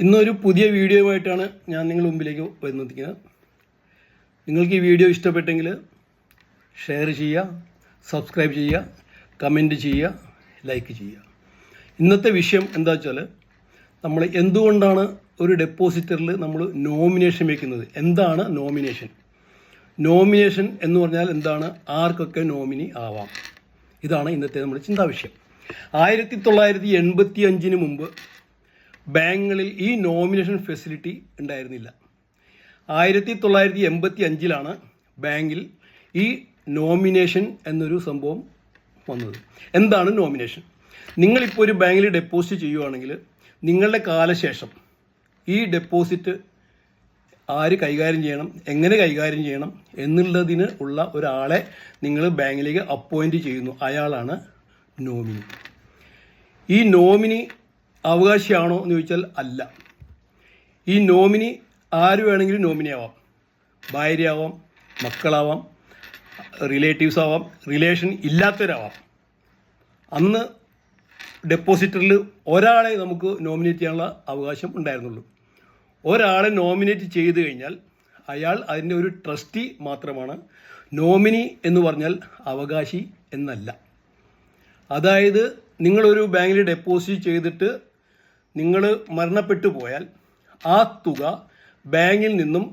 ഇന്നൊരു പുതിയ വീഡിയോയുമായിട്ടാണ് ഞാൻ നിങ്ങളുടെ മുമ്പിലേക്ക് വരുന്നത്. നിങ്ങൾക്ക് ഈ വീഡിയോ ഇഷ്ടപ്പെട്ടെങ്കിൽ ഷെയർ ചെയ്യുക, സബ്സ്ക്രൈബ് ചെയ്യുക, കമൻറ്റ് ചെയ്യുക, ലൈക്ക് ചെയ്യുക. ഇന്നത്തെ വിഷയം എന്താ വെച്ചാൽ, നമ്മൾ എന്തുകൊണ്ടാണ് ഒരു ഡെപ്പോസിറ്ററിൽ നമ്മൾ നോമിനേഷൻ വയ്ക്കുന്നത്? എന്താണ് നോമിനേഷൻ? നോമിനേഷൻ എന്ന് പറഞ്ഞാൽ എന്താണ്? ആർക്കൊക്കെ നോമിനി ആവാം? ഇതാണ് ഇന്നത്തെ നമ്മുടെ ചിന്താ വിഷയം. 1985 മുമ്പ് ബാങ്കുകളിൽ ഈ നോമിനേഷൻ ഫെസിലിറ്റി ഉണ്ടായിരുന്നില്ല. 1985 ബാങ്കിൽ ഈ നോമിനേഷൻ എന്നൊരു സംഭവം വന്നത്. എന്താണ് നോമിനേഷൻ? നിങ്ങളിപ്പോൾ ഒരു ബാങ്കിൽ ഡെപ്പോസിറ്റ് ചെയ്യുകയാണെങ്കിൽ നിങ്ങളുടെ കാലശേഷം ഈ ഡെപ്പോസിറ്റ് ആര് കൈകാര്യം ചെയ്യണം, എങ്ങനെ കൈകാര്യം ചെയ്യണം എന്നുള്ളതിന് ഉള്ള ഒരാളെ നിങ്ങൾ ബാങ്കിലേക്ക് അപ്പോയിൻറ്റ് ചെയ്യുന്നു. അയാളാണ് നോമിനി. ഈ നോമിനി അവകാശിയാണോ എന്ന് ചോദിച്ചാൽ അല്ല. ഈ നോമിനി ആര് വേണമെങ്കിലും നോമിനി ആവാം. ഭാര്യയാവാം, മക്കളാവാം, റിലേറ്റീവ്സ് ആവാം, റിലേഷൻ ഇല്ലാത്തവരാവാം. അന്ന് ഡെപ്പോസിറ്ററിൽ ഒരാളെ നമുക്ക് നോമിനേറ്റ് ചെയ്യാനുള്ള അവകാശം ഉണ്ടായിരുന്നുള്ളൂ. ഒരാളെ നോമിനേറ്റ് ചെയ്ത് കഴിഞ്ഞാൽ അയാൾ അതിൻ്റെ ഒരു ട്രസ്റ്റി മാത്രമാണ്. നോമിനി എന്ന് പറഞ്ഞാൽ അവകാശി എന്നല്ല. അതായത് നിങ്ങളൊരു ബാങ്കിൽ ഡെപ്പോസിറ്റ് ചെയ്തിട്ട് നിങ്ങൾ മരണപ്പെട്ടു പോയാൽ ആ തുക ബാങ്കിൽ നിന്നും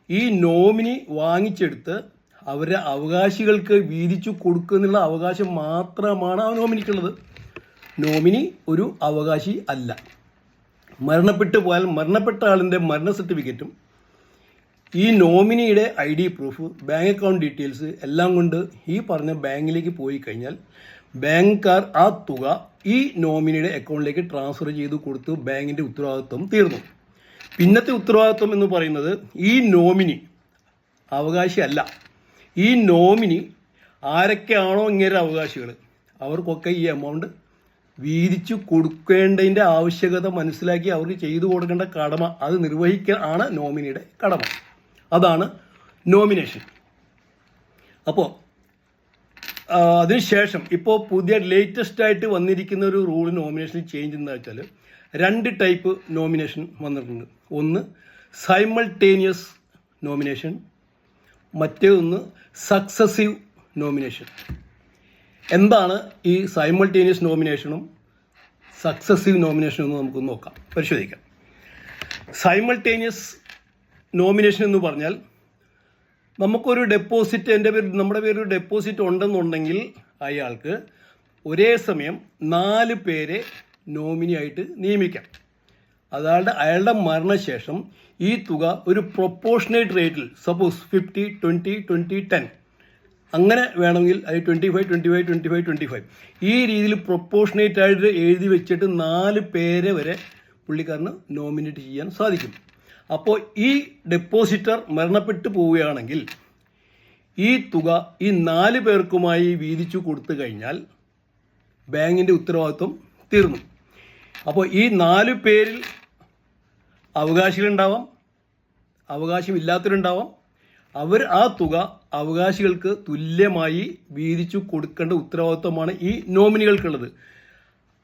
ഈ നോമിനി വാങ്ങിച്ചെടുത്ത് അവരുടെ അവകാശികൾക്ക് വീതിച്ചു കൊടുക്കുന്നുള്ള അവകാശം മാത്രമാണ് ആ നോമിനിക്കുള്ളത്. നോമിനി ഒരു അവകാശി അല്ല. മരണപ്പെട്ടു പോയാൽ മരണപ്പെട്ട ആളിൻ്റെ മരണ സർട്ടിഫിക്കറ്റും ഈ നോമിനിയുടെ ID proof, bank account details എല്ലാം കൊണ്ട് ഈ പറഞ്ഞ ബാങ്കിലേക്ക് പോയി കഴിഞ്ഞാൽ ബാങ്കുകാർ ആ തുക ഈ നോമിനിയുടെ അക്കൗണ്ടിലേക്ക് ട്രാൻസ്ഫർ ചെയ്ത് കൊടുത്ത് ബാങ്കിൻ്റെ ഉത്തരവാദിത്വം തീർന്നു. പിന്നത്തെ ഉത്തരവാദിത്വം എന്ന് പറയുന്നത് ഈ നോമിനി അവകാശി അല്ല. ഈ നോമിനി ആരൊക്കെയാണോ ഇങ്ങനെ അവകാശികൾ അവർക്കൊക്കെ ഈ എമൗണ്ട് വീതിച്ചു കൊടുക്കേണ്ടതിൻ്റെ ആവശ്യകത മനസ്സിലാക്കി അവർക്ക് ചെയ്തു കൊടുക്കേണ്ട കടമ അത് നിർവഹിക്കുക ആണ് നോമിനിയുടെ കടമ. അതാണ് നോമിനേഷൻ. അപ്പോൾ അതിനുശേഷം ഇപ്പോൾ പുതിയ ലേറ്റസ്റ്റ് ആയിട്ട് വന്നിരിക്കുന്ന ഒരു റൂൾ നോമിനേഷനിൽ ചേഞ്ച് എന്താ വെച്ചാൽ 2 ടൈപ്പ് നോമിനേഷൻ വന്നിട്ടുണ്ട്. ഒന്ന് സൈമൾട്ടേനിയസ് നോമിനേഷൻ, മറ്റേതൊന്ന് സക്സസീവ് നോമിനേഷൻ. എന്താണ് ഈ സൈമൾട്ടേനിയസ് നോമിനേഷനും സക്സസീവ് നോമിനേഷനും എന്ന് നമുക്ക് നോക്കാം, പരിശോധിക്കാം. സൈമൾട്ടേനിയസ് നോമിനേഷൻ എന്ന് പറഞ്ഞാൽ നമുക്കൊരു ഡെപ്പോസിറ്റ്, നമ്മുടെ പേരിൽ ഡെപ്പോസിറ്റ് ഉണ്ടെന്നുണ്ടെങ്കിൽ അയാൾക്ക് ഒരേ സമയം 4 പേരെ നോമിനിയായിട്ട് നിയമിക്കാം. അയാളുടെ മരണശേഷം ഈ തുക ഒരു പ്രൊപ്പോർഷനേറ്റ് റേറ്റിൽ, സപ്പോസ് 50, 20, 20, 10 അങ്ങനെ വേണമെങ്കിൽ അത് 25, 25, 25, 25 ഈ രീതിയിൽ പ്രൊപ്പോർഷനേറ്റ് ആയിട്ട് എഴുതി വെച്ചിട്ട് 4 പേരെ വരെ പുള്ളിക്കാരന് നോമിനേറ്റ് ചെയ്യാൻ സാധിക്കും. അപ്പോൾ ഈ ഡെപ്പോസിറ്റർ മരണപ്പെട്ടു പോവുകയാണെങ്കിൽ ഈ തുക ഈ 4 പേർക്കുമായി വീതിച്ചു കൊടുത്തു കഴിഞ്ഞാൽ ബാങ്കിൻ്റെ ഉത്തരവാദിത്വം തീർന്നു. അപ്പോൾ ഈ 4 പേരിൽ അവകാശികളുണ്ടാവാം, അവകാശമില്ലാത്തവരുണ്ടാവാം. അവർ ആ തുക അവകാശികൾക്ക് തുല്യമായി വീതിച്ചു കൊടുക്കേണ്ട ഉത്തരവാദിത്വമാണ് ഈ നോമിനികൾക്കുള്ളത്.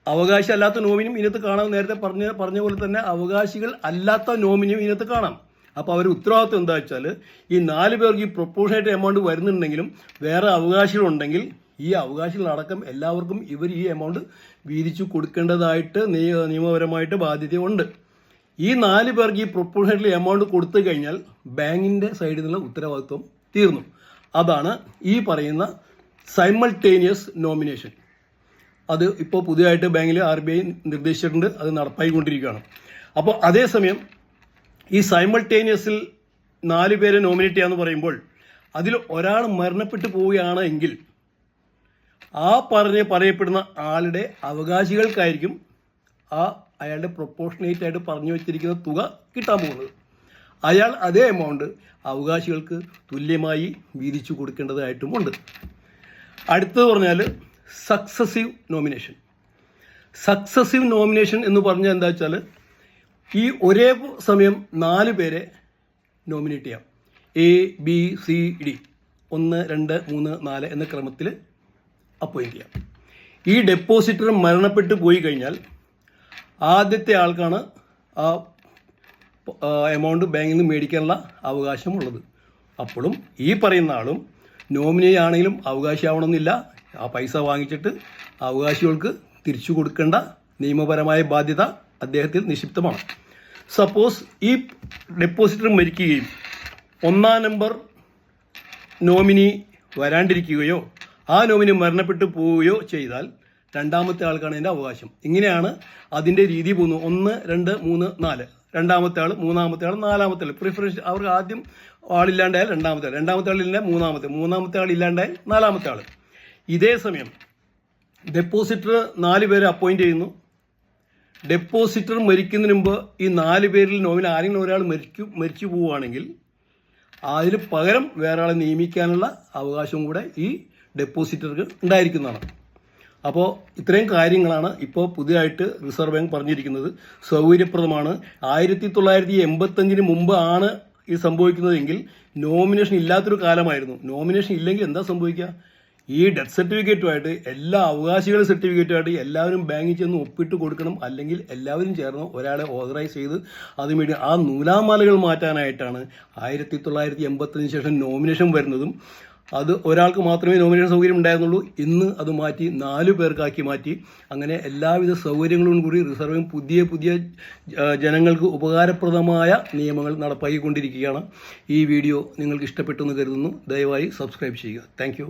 അവകാശി അല്ലാത്ത നോമിനിയും ഇതിനകത്ത് കാണാം. നേരത്തെ പറഞ്ഞ പോലെ തന്നെ അവകാശികൾ അല്ലാത്ത നോമിനിയും ഇതിനകത്ത് കാണാം. അപ്പോൾ അവർ ഉത്തരവാദിത്വം എന്താ വെച്ചാൽ ഈ 4 പേർക്ക് ഈ പ്രൊപ്പോർഷനേറ്റ് എമൗണ്ട് വരുന്നുണ്ടെങ്കിലും വേറെ അവകാശികളുണ്ടെങ്കിൽ ഈ അവകാശികളടക്കം എല്ലാവർക്കും ഇവർ ഈ എമൗണ്ട് വീതിച്ചു കൊടുക്കേണ്ടതായിട്ട് നിയമപരമായിട്ട് ബാധ്യതയുണ്ട്. ഈ 4 പേർക്ക് ഈ പ്രൊപ്പോർഷനേറ്റ് എമൗണ്ട് കൊടുത്തു കഴിഞ്ഞാൽ ബാങ്കിൻ്റെ സൈഡിൽ നിന്നുള്ള ഉത്തരവാദിത്വം തീർന്നു. അതാണ് ഈ പറയുന്ന സൈമൾട്ടേനിയസ് നോമിനേഷൻ. അത് ഇപ്പോൾ പുതിയതായിട്ട് ബാങ്കിൽ RBI നിർദ്ദേശിച്ചിട്ടുണ്ട്, അത് നടപ്പായിക്കൊണ്ടിരിക്കുകയാണ്. അപ്പോൾ അതേസമയം ഈ സൈമൾട്ടേനിയസിൽ 4 പേരെ നോമിനേറ്റ് ചെയ്യാന്ന് പറയുമ്പോൾ അതിൽ ഒരാൾ മരണപ്പെട്ടു പോവുകയാണ് എങ്കിൽ ആ പറയപ്പെടുന്ന ആളുടെ അവകാശികൾക്കായിരിക്കും അയാളുടെ പ്രൊപ്പോർഷനേറ്റ് ആയിട്ട് പറഞ്ഞു വെച്ചിരിക്കുന്ന തുക കിട്ടാൻ പോകുന്നത്. അയാൾ അതേ എമൗണ്ട് അവകാശികൾക്ക് തുല്യമായി വീതിച്ചു കൊടുക്കേണ്ടതായിട്ടുമുണ്ട്. അടുത്തത് പറഞ്ഞാൽ സക്സസീവ് നോമിനേഷൻ. സക്സസീവ് നോമിനേഷൻ എന്ന് പറഞ്ഞാൽ എന്താ വെച്ചാൽ ഈ ഒരേ സമയം 4 പേരെ നോമിനേറ്റ് ചെയ്യാം. ABCD 1, 2, 3, 4 എന്ന ക്രമത്തിൽ അപ്പോയിൻറ്റ് ചെയ്യാം. ഈ ഡെപ്പോസിറ്റർ മരണപ്പെട്ടു പോയി കഴിഞ്ഞാൽ ആദ്യത്തെ ആൾക്കാണ് ആ എമൗണ്ട് ബാങ്കിൽ നിന്ന് മേടിക്കാനുള്ള അവകാശമുള്ളത്. അപ്പോഴും ഈ പറയുന്ന ആളും നോമിനി ആണെങ്കിലും അവകാശിയാവണമെന്നില്ല. ആ പൈസ വാങ്ങിച്ചിട്ട് അവകാശികൾക്ക് തിരിച്ചു കൊടുക്കേണ്ട നിയമപരമായ ബാധ്യത അദ്ദേഹത്തിൽ നിക്ഷിപ്തമാണ്. സപ്പോസ് ഈ ഡെപ്പോസിറ്റർ മരിക്കുകയും 1-ാം നമ്പർ നോമിനി വരാണ്ടിരിക്കുകയോ ആ നോമിനി മരണപ്പെട്ടു പോവുകയോ ചെയ്താൽ 2ാമത്തെ ആൾക്കാണ് അതിൻ്റെ അവകാശം. ഇങ്ങനെയാണ് അതിൻ്റെ രീതി പോകുന്നത്. 1, 2, 3, 4. 2ാമത്തെ ആൾ, 3ാമത്തെ ആൾ, 4ാമത്തെ ആൾ. പ്രിഫറൻസ് അവർക്ക് ആദ്യം ആളില്ലാണ്ടായാൽ 2ാമത്തെ ആൾ, 2ാമത്തെ ആളില്ല 3ാമത്തെ ആൾ ഇല്ലാണ്ടായാൽ 4ാമത്തെ ആൾ. ഇതേ സമയം ഡെപ്പോസിറ്റർ 4 പേരെ അപ്പോയിൻറ്റ് ചെയ്യുന്നു. ഡെപ്പോസിറ്റർ മരിക്കുന്നതിന് മുമ്പ് ഈ 4 പേരിൽ നോമിനി ആരെങ്കിലും ഒരാൾ മരിച്ചു പോവുകയാണെങ്കിൽ അതിന് പകരം വേറെ ആളെ നിയമിക്കാനുള്ള അവകാശവും കൂടെ ഈ ഡെപ്പോസിറ്റർക്ക് ഉണ്ടായിരിക്കുന്നതാണ്. അപ്പോൾ ഇത്രയും കാര്യങ്ങളാണ് ഇപ്പോൾ പുതിയതായിട്ട് റിസർവ് ബാങ്ക് പറഞ്ഞിരിക്കുന്നത്. സൗകര്യപ്രദമാണ്. 1985 മുമ്പ് ആണ് ഇത് സംഭവിക്കുന്നതെങ്കിൽ നോമിനേഷൻ ഇല്ലാത്തൊരു കാലമായിരുന്നു. നോമിനേഷൻ ഇല്ലെങ്കിൽ എന്താ സംഭവിക്കുക? ഈ ഡെത്ത് സർട്ടിഫിക്കറ്റുമായിട്ട് എല്ലാ അവകാശികളുടെ സർട്ടിഫിക്കറ്റുമായിട്ട് എല്ലാവരും ബാങ്കിൽ ചെന്ന് ഒപ്പിട്ട് കൊടുക്കണം. അല്ലെങ്കിൽ എല്ലാവരും ചേർന്ന് ഒരാളെ ഓതറൈസ് ചെയ്ത് അതുവേണ്ടി ആ നൂലാമാലകൾ മാറ്റാനായിട്ടാണ് 1985 ശേഷം നോമിനേഷൻ വരുന്നതും. അത് ഒരാൾക്ക് മാത്രമേ നോമിനേഷൻ സൗകര്യം ഉണ്ടായിരുന്നുള്ളൂ. ഇന്ന് അത് മാറ്റി 4 പേർക്കാക്കി മാറ്റി. അങ്ങനെ എല്ലാവിധ സൗകര്യങ്ങളും കൂടി റിസർവ് ബാങ്ക് പുതിയ ജനങ്ങൾക്ക് ഉപകാരപ്രദമായ നിയമങ്ങൾ നടപ്പാക്കിക്കൊണ്ടിരിക്കുകയാണ്. ഈ വീഡിയോ നിങ്ങൾക്ക് ഇഷ്ടപ്പെട്ടെന്ന് കരുതുന്നു. ദയവായി സബ്സ്ക്രൈബ് ചെയ്യുക. താങ്ക്